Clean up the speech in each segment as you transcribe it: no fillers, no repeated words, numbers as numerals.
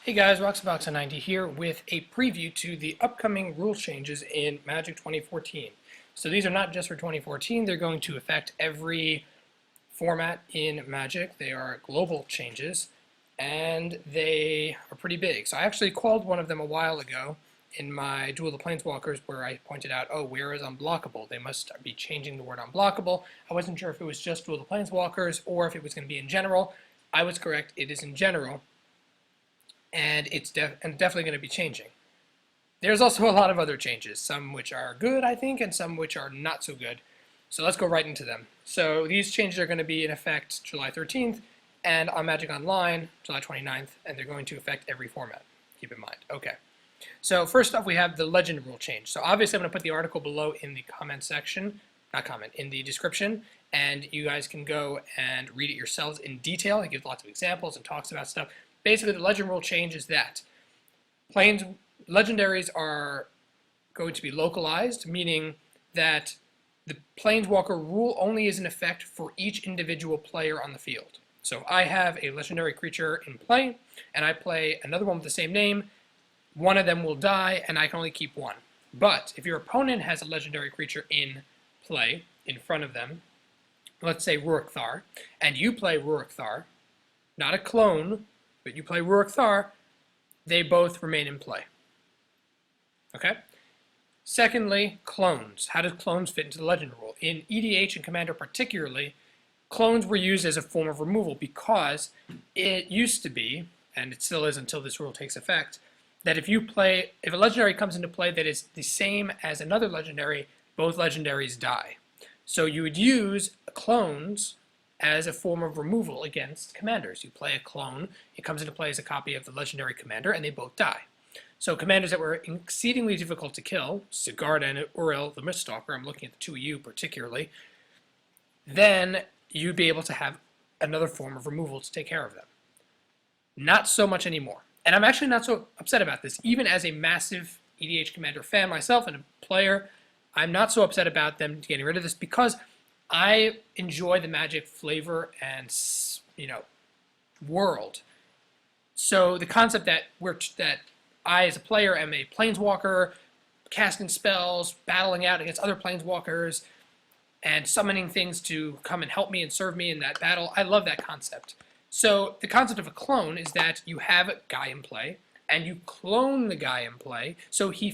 Hey guys, Roxaboxa90 here with a preview to the upcoming rule changes in Magic 2014. So these are not just for 2014, they're going to affect every format in Magic. They are global changes, and they are pretty big. So I actually called one of them a while ago in my Duel of the Planeswalkers where I pointed out, oh, where is Unblockable? They must be changing the word Unblockable. I wasn't sure if it was just Duel of the Planeswalkers or if it was going to be in general. I was correct, it is in general. And it's definitely going to be changing. There's also a lot of other changes, some which are good, I think, and some which are not so good. So let's go right into them. So these changes are going to be in effect July 13th, and on Magic Online, July 29th, and they're going to affect every format. Keep in mind. Okay. So first off, we have the Legend rule change. So obviously I'm going to put the article below in the comment section, in the description, and you guys can go and read it yourselves in detail. It gives lots of examples and talks about stuff. Basically, the Legend rule change is that legendaries are going to be localized, meaning that the Planeswalker rule only is in effect for each individual player on the field. So if I have a legendary creature in play, and I play another one with the same name, one of them will die, and I can only keep one. But if your opponent has a legendary creature in play, in front of them, let's say Rurik Thar, and you play Rurik Thar, not a clone, but you play Rurik Thar, they both remain in play. Okay? Secondly, clones. How does clones fit into the Legend rule? In EDH and Commander particularly, clones were used as a form of removal because it used to be, and it still is until this rule takes effect, that if a legendary comes into play that is the same as another legendary, both legendaries die. So you would use clones as a form of removal against commanders. You play a clone, it comes into play as a copy of the legendary commander, and they both die. So commanders that were exceedingly difficult to kill, Sigarda and Uriel the Miststalker, I'm looking at the two of you particularly, then you'd be able to have another form of removal to take care of them. Not so much anymore. And I'm actually not so upset about this. Even as a massive EDH Commander fan myself and a player, I'm not so upset about them getting rid of this because I enjoy the Magic flavor and, world. So the concept that I, as a player, am a planeswalker, casting spells, battling out against other planeswalkers, and summoning things to come and help me and serve me in that battle, I love that concept. So the concept of a clone is that you have a guy in play, and you clone the guy in play, so he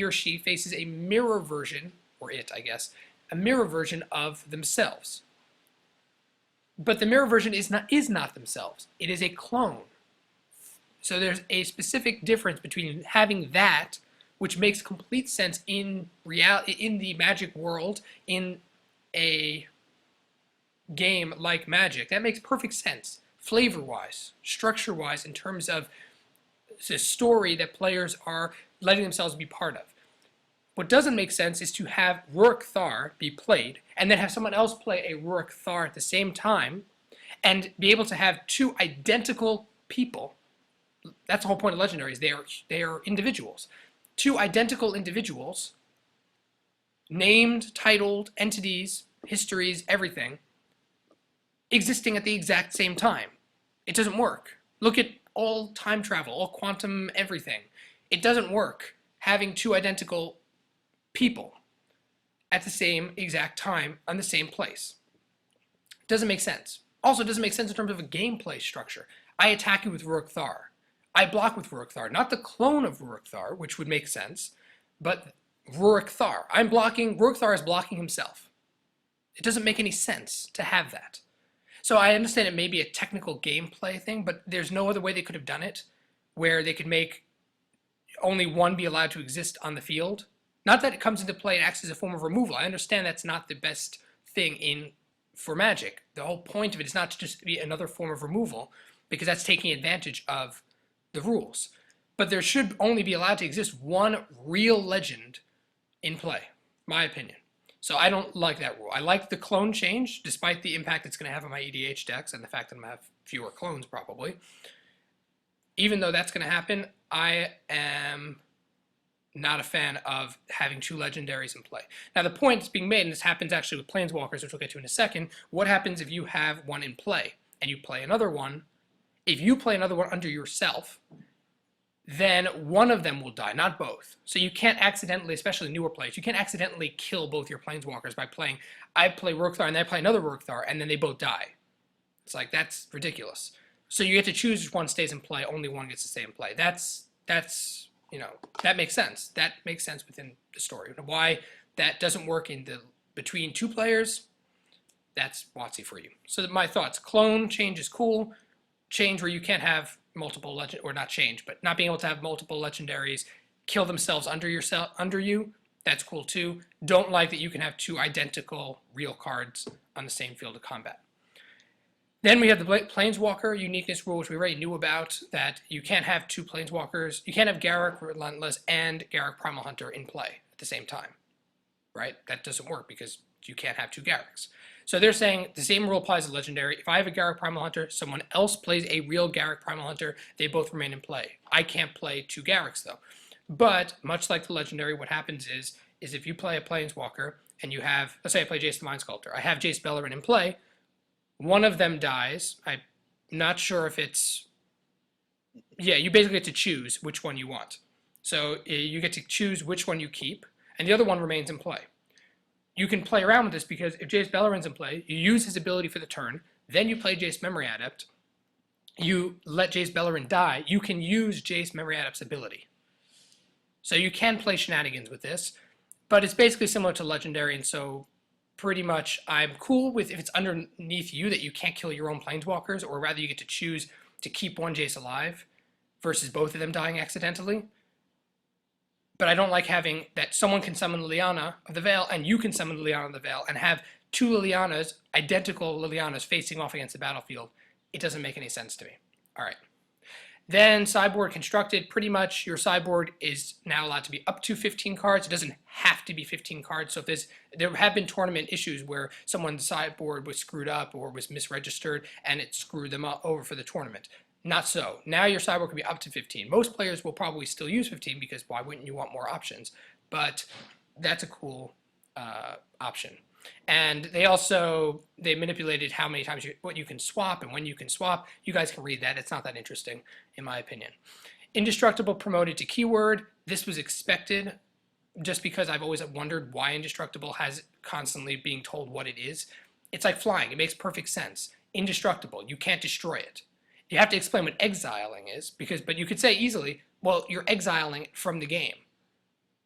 or she faces a mirror version, or it, I guess, a mirror version of themselves. But the mirror version is not themselves. It is a clone. So there's a specific difference between having that, which makes complete sense in the Magic world, in a game like Magic. That makes perfect sense, flavor-wise, structure-wise, in terms of the story that players are letting themselves be part of. What doesn't make sense is to have Rurik Thar be played, and then have someone else play a Rurik Thar at the same time, and be able to have two identical people. That's the whole point of legendaries. They are individuals. Two identical individuals, named, titled, entities, histories, everything, existing at the exact same time. It doesn't work. Look at all time travel, all quantum everything. It doesn't work having two identical people at the same exact time on the same place. Doesn't make sense. Also, it doesn't make sense in terms of a gameplay structure. I attack you with Rurik Thar. I block with Rurik Thar. Not the clone of Rurik Thar, which would make sense, but Rurik Thar. Rurik Thar is blocking himself. It doesn't make any sense to have that. So I understand it may be a technical gameplay thing, but there's no other way they could have done it where they could make only one be allowed to exist on the field. Not that it comes into play and acts as a form of removal. I understand that's not the best thing for Magic. The whole point of it is not to just be another form of removal, because that's taking advantage of the rules. But there should only be allowed to exist one real legend in play, my opinion. So I don't like that rule. I like the clone change, despite the impact it's going to have on my EDH decks and the fact that I'm going to have fewer clones probably. Even though that's going to happen, I am not a fan of having two legendaries in play. Now the point that's being made, and this happens actually with Planeswalkers, which we'll get to in a second, what happens if you have one in play, and you play another one, If you play another one under yourself, then one of them will die, not both. So you can't accidentally, especially newer players, you can't accidentally kill both your planeswalkers by playing, I play Rorkthar and then I play another Rorkthar and then they both die. It's like, that's ridiculous. So you get to choose which one stays in play, only one gets to stay in play. That's you know, that makes sense. That makes sense within the story. Why that doesn't work in the between two players, that's WotC for you. So my thoughts, clone change is cool. Change where you can't have multiple legend, or not change, but not being able to have multiple legendaries kill themselves under you, that's cool too. Don't like that you can have two identical real cards on the same field of combat. Then we have the Planeswalker uniqueness rule, which we already knew about, that you can't have two Planeswalkers. You can't have Garruk Relentless and Garruk Primal Hunter in play at the same time, right? That doesn't work because you can't have two Garruks. So they're saying the same rule applies to Legendary. If I have a Garruk Primal Hunter, someone else plays a real Garruk Primal Hunter, they both remain in play. I can't play two Garruks, though. But, much like the Legendary, what happens is if you play a Planeswalker, and you have, let's say I play Jace the Mind Sculptor, I have Jace Beleren in play, one of them dies. I'm not sure if it's... Yeah, you basically get to choose which one you want. So you get to choose which one you keep, and the other one remains in play. You can play around with this because if Jace Beleren's in play, you use his ability for the turn, then you play Jace Memory Adept, you let Jace Beleren die, you can use Jace Memory Adept's ability. So you can play shenanigans with this, but it's basically similar to Legendary, and so pretty much I'm cool with if it's underneath you that you can't kill your own Planeswalkers, or rather you get to choose to keep one Jace alive versus both of them dying accidentally. But I don't like having that someone can summon Liliana of the Veil and you can summon Liliana of the Veil and have two Lilianas, identical Lilianas, facing off against the battlefield. It doesn't make any sense to me. All right. Then sideboard constructed, pretty much your sideboard is now allowed to be up to 15 cards. It doesn't have to be 15 cards. So if there have been tournament issues where someone's sideboard was screwed up or was misregistered and it screwed them over for the tournament. Not so. Now your sideboard can be up to 15. Most players will probably still use 15 because why wouldn't you want more options? But that's a cool option. And they manipulated how many times what you can swap and when you can swap. You guys can read that. It's not that interesting, in my opinion. Indestructible promoted to keyword. This was expected just because I've always wondered why Indestructible has constantly being told what it is. It's like flying. It makes perfect sense. Indestructible. You can't destroy it. You have to explain what exiling is, but you could say easily, well, you're exiling it from the game.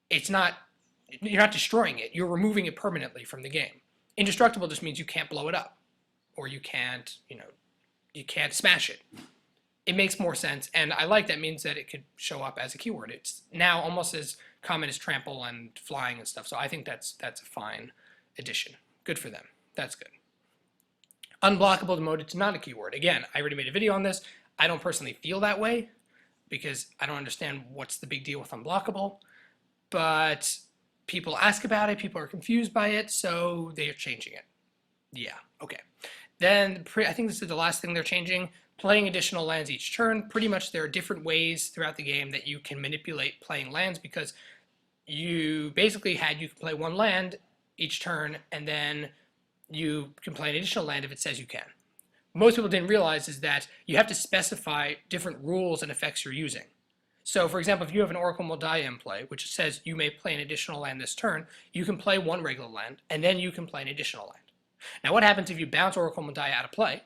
You're not destroying it. You're removing it permanently from the game. Indestructible just means you can't blow it up, or you can't smash it. It makes more sense, and I like that means that it could show up as a keyword. It's now almost as common as trample and flying and stuff, so I think that's a fine addition. Good for them. That's good. Unblockable demoted to not a keyword. Again, I already made a video on this. I don't personally feel that way because I don't understand what's the big deal with unblockable, but people ask about it, people are confused by it, so they are changing it. Yeah, okay. Then I think this is the last thing they're changing. Playing additional lands each turn. Pretty much there are different ways throughout the game that you can manipulate playing lands because you basically you can play one land each turn and then you can play an additional land if it says you can. Most people didn't realize is that you have to specify different rules and effects you're using. So, for example, if you have an Oracle Moldiah in play, which says you may play an additional land this turn, you can play one regular land, and then you can play an additional land. Now, what happens if you bounce Oracle Moldiah out of play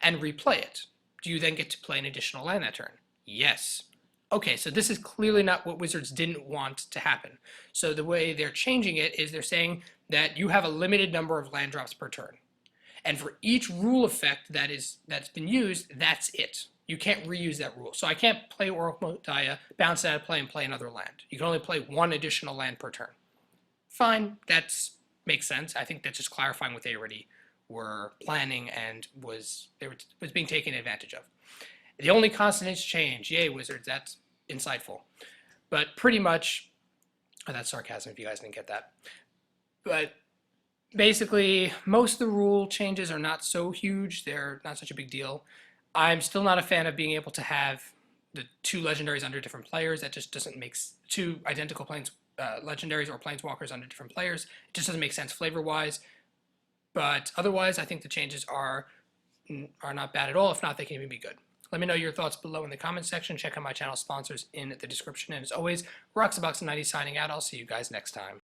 and replay it? Do you then get to play an additional land that turn? Yes. Okay, so this is clearly not what Wizards didn't want to happen. So the way they're changing it is they're saying that you have a limited number of land drops per turn. And for each rule effect that's been used, that's it. You can't reuse that rule. So I can't play Oracle Moldiah, bounce it out of play, and play another land. You can only play one additional land per turn. Fine, that makes sense. I think that's just clarifying what they already were planning and was being taken advantage of. The only constant is change. Yay, Wizards, that's insightful. But pretty much, that's sarcasm if you guys didn't get that. But basically, most of the rule changes are not so huge. They're not such a big deal. I'm still not a fan of being able to have the two legendaries under different players. That just doesn't make two identical legendaries or planeswalkers under different players. It just doesn't make sense flavor-wise. But otherwise, I think the changes are not bad at all. If not, they can even be good. Let me know your thoughts below in the comment section. Check out my channel sponsors in the description. And as always, Roxabox90 signing out. I'll see you guys next time.